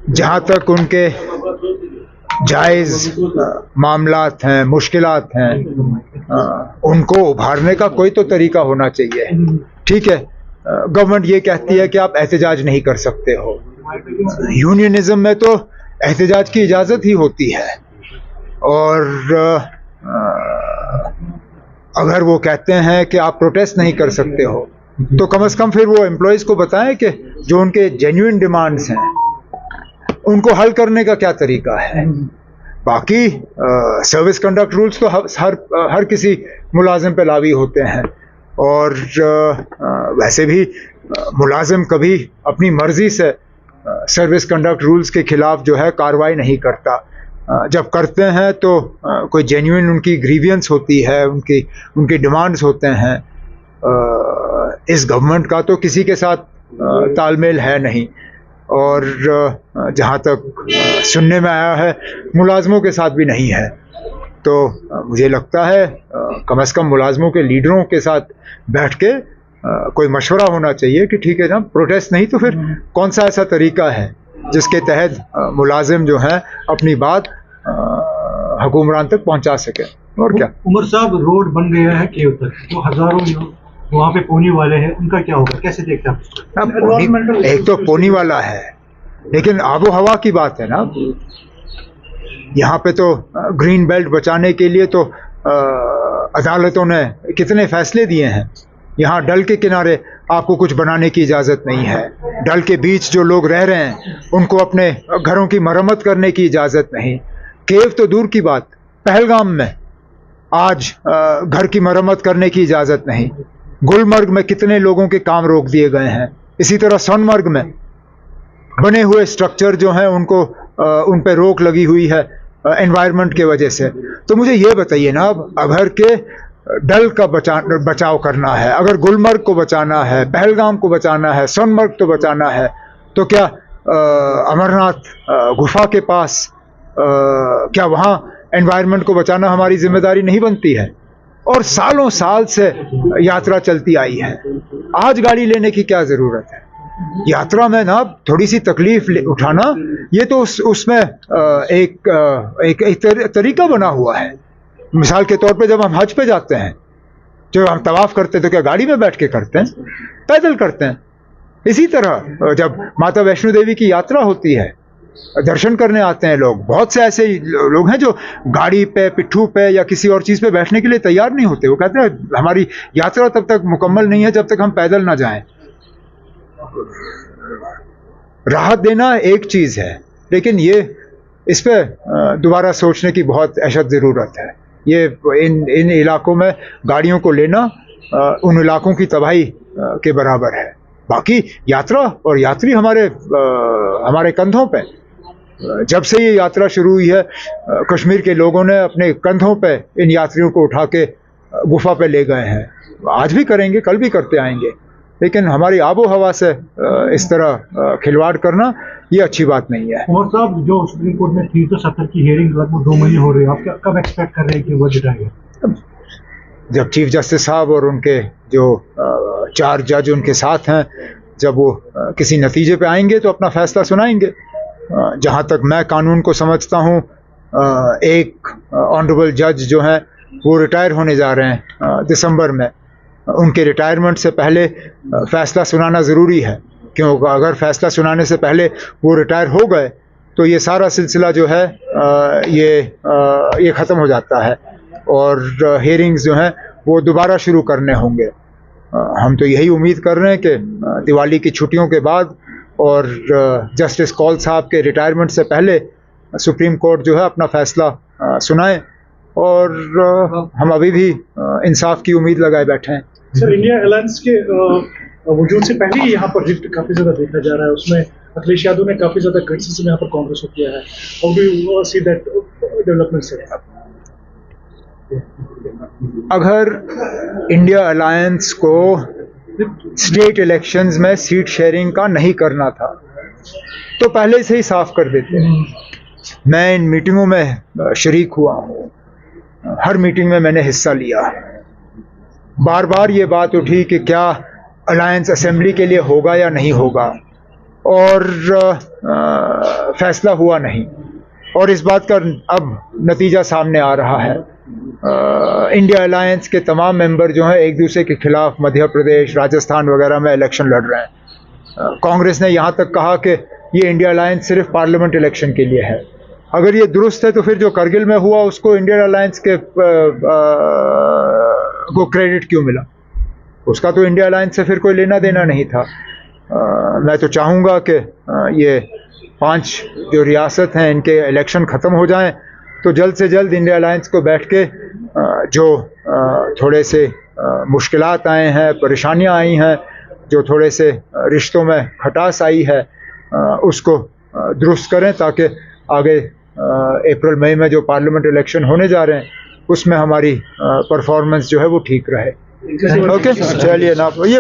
जहाँ तक उनके जायज़ मामलात हैं, मुश्किलात हैं, उनको उभारने का कोई तो तरीका होना चाहिए। ठीक है, गवर्नमेंट ये कहती है कि आप एहतजाज नहीं कर सकते हो। यूनियनिज्म में तो एहतजाज की इजाज़त ही होती है, और अगर वो कहते हैं कि आप प्रोटेस्ट नहीं कर सकते हो, तो कम से कम फिर वो एम्प्लॉयज़ को बताएं कि जो उनके जेन्युइन डिमांड्स हैं उनको हल करने का क्या तरीका है। बाकी सर्विस कंडक्ट रूल्स तो हर किसी मुलाजिम पे लावी होते हैं, और वैसे भी मुलाजिम कभी अपनी मर्जी से सर्विस कंडक्ट रूल्स के खिलाफ जो है कार्रवाई नहीं करता। जब करते हैं तो कोई जेन्युइन उनकी ग्रीवियंस होती है, उनके डिमांड्स होते हैं। इस गवर्नमेंट का तो किसी के साथ तालमेल है नहीं, और जहाँ तक सुनने में आया है मुलाजमों के साथ भी नहीं है। तो मुझे लगता है कम से कम मुलाजमों के लीडरों के साथ बैठ के कोई मशवरा होना चाहिए कि ठीक है ना, प्रोटेस्ट नहीं तो फिर कौन सा ऐसा तरीका है जिसके तहत मुलाजिम जो हैं अपनी बात हुकूमरान तक पहुंचा सके। और क्या उमर साहब, रोड बन गया है केव तक, जो हजारों वहाँ पे पोनी वाले हैं, उनका क्या होगा, कैसे देखते हैं आप? एक तो पोनी वाला है, लेकिन आबो हवा की बात है ना। यहाँ पे तो ग्रीन बेल्ट बचाने के लिए तो अदालतों ने कितने फैसले दिए हैं। यहाँ डल के किनारे आपको कुछ बनाने की इजाज़त नहीं है। डल के बीच जो लोग रह रहे हैं उनको अपने घरों की मरम्मत करने की इजाज़त नहीं। केव तो दूर की बात, पहलगाम में आज घर की मरम्मत करने की इजाज़त नहीं। गुलमर्ग में कितने लोगों के काम रोक दिए गए हैं। इसी तरह सोनमर्ग में बने हुए स्ट्रक्चर जो हैं उनको उन पे रोक लगी हुई है एनवायरनमेंट के वजह से। तो मुझे ये बताइए ना, अब अगर के डल का बचाव करना है, अगर गुलमर्ग को बचाना है, पहलगाम को बचाना है, सोनमर्ग को बचाना है, तो क्या अमरनाथ गुफा के पास क्या वहाँ एनवायरनमेंट को बचाना हमारी जिम्मेदारी नहीं बनती है? और सालों साल से यात्रा चलती आई है, आज गाड़ी लेने की क्या ज़रूरत है? यात्रा में ना थोड़ी सी तकलीफ उठाना, ये तो उसमें एक तरीका बना हुआ है। मिसाल के तौर पे जब हम हज पे जाते हैं, जब हम तवाफ़ करते हैं, तो क्या गाड़ी में बैठ के करते हैं? पैदल करते हैं। इसी तरह जब माता वैष्णो देवी की यात्रा होती है, दर्शन करने आते हैं लोग, बहुत से ऐसे लोग हैं जो गाड़ी पे, पिट्ठू पे या किसी और चीज़ पे बैठने के लिए तैयार नहीं होते। वो कहते हैं हमारी यात्रा तब तक मुकम्मल नहीं है जब तक हम पैदल ना जाएं। राहत देना एक चीज़ है, लेकिन ये इस पे दोबारा सोचने की बहुत अशद ज़रूरत है। ये इन इलाकों में गाड़ियों को लेना उन इलाकों की तबाही के बराबर है। बाकी यात्रा और यात्री हमारे कंधों पे, जब से ये यात्रा शुरू हुई है, कश्मीर के लोगों ने अपने कंधों पे इन यात्रियों को उठा के गुफा पे ले गए हैं। आज भी करेंगे, कल भी करते आएंगे, लेकिन हमारी आबो हवा से इस तरह खिलवाड़ करना ये अच्छी बात नहीं है। उमर साहब, जो सुप्रीम कोर्ट में 370 की हियरिंग लगभग 2 महीने हो रही है, आप कब एक्सपेक्ट कर रहे हैं कि वो जुटाएंगे? जब चीफ जस्टिस साहब और उनके जो 4 जज उनके साथ हैं, जब वो किसी नतीजे पे आएंगे तो अपना फैसला सुनाएंगे। जहाँ तक मैं कानून को समझता हूँ, एक ऑनरेबल जज जो हैं वो रिटायर होने जा रहे हैं दिसंबर में। उनके रिटायरमेंट से पहले फैसला सुनाना ज़रूरी है, क्योंकि अगर फैसला सुनाने से पहले वो रिटायर हो गए तो ये सारा सिलसिला जो है ये ख़त्म हो जाता है, और हियरिंग्स जो हैं वो दोबारा शुरू करने होंगे। हम तो यही उम्मीद कर रहे हैं कि दिवाली की छुट्टियों के बाद और जस्टिस कौल साहब के रिटायरमेंट से पहले सुप्रीम कोर्ट जो है अपना फैसला सुनाए, और हम अभी भी इंसाफ की उम्मीद लगाए बैठे हैं। सर, इंडिया अलायंस के वजूद से पहले ही यहाँ पर रिफ्ट काफ़ी ज़्यादा देखा जा रहा है। उसमें अखिलेश यादव ने काफ़ी ज़्यादा क्रिटिसिज्म यहाँ पर कांग्रेस को किया है। How do you see that development sir? अगर इंडिया अलायंस को स्टेट इलेक्शंस में सीट शेयरिंग का नहीं करना था तो पहले से ही साफ कर देते। मैं इन मीटिंगों में शरीक हुआ हूँ, हर मीटिंग में मैंने हिस्सा लिया। बार बार ये बात उठी कि क्या अलायंस असेंबली के लिए होगा या नहीं होगा, और फैसला हुआ नहीं, और इस बात का अब नतीजा सामने आ रहा है। इंडिया अलायंस के तमाम मेंबर जो हैं एक दूसरे के खिलाफ मध्य प्रदेश, राजस्थान वगैरह में इलेक्शन लड़ रहे हैं। कांग्रेस ने यहाँ तक कहा कि ये इंडिया अलायंस सिर्फ पार्लियामेंट इलेक्शन के लिए है। अगर ये दुरुस्त है तो फिर जो करगिल में हुआ उसको इंडियन अलायंस के को क्रेडिट क्यों मिला? उसका तो इंडिया अलायंस से फिर कोई लेना देना नहीं था। मैं तो चाहूँगा कि ये 5 जो रियासत हैं इनके इलेक्शन ख़त्म हो जाएं तो जल्द से जल्द इंडिया अलायंस को बैठ के जो थोड़े से मुश्किलात आए हैं, परेशानियां आई हैं, जो थोड़े से रिश्तों में खटास आई है, उसको दुरुस्त करें ताकि आगे अप्रैल मई में जो पार्लियामेंट इलेक्शन होने जा रहे हैं उसमें हमारी परफॉर्मेंस जो है वो ठीक रहे। ओके, चलिए ना ये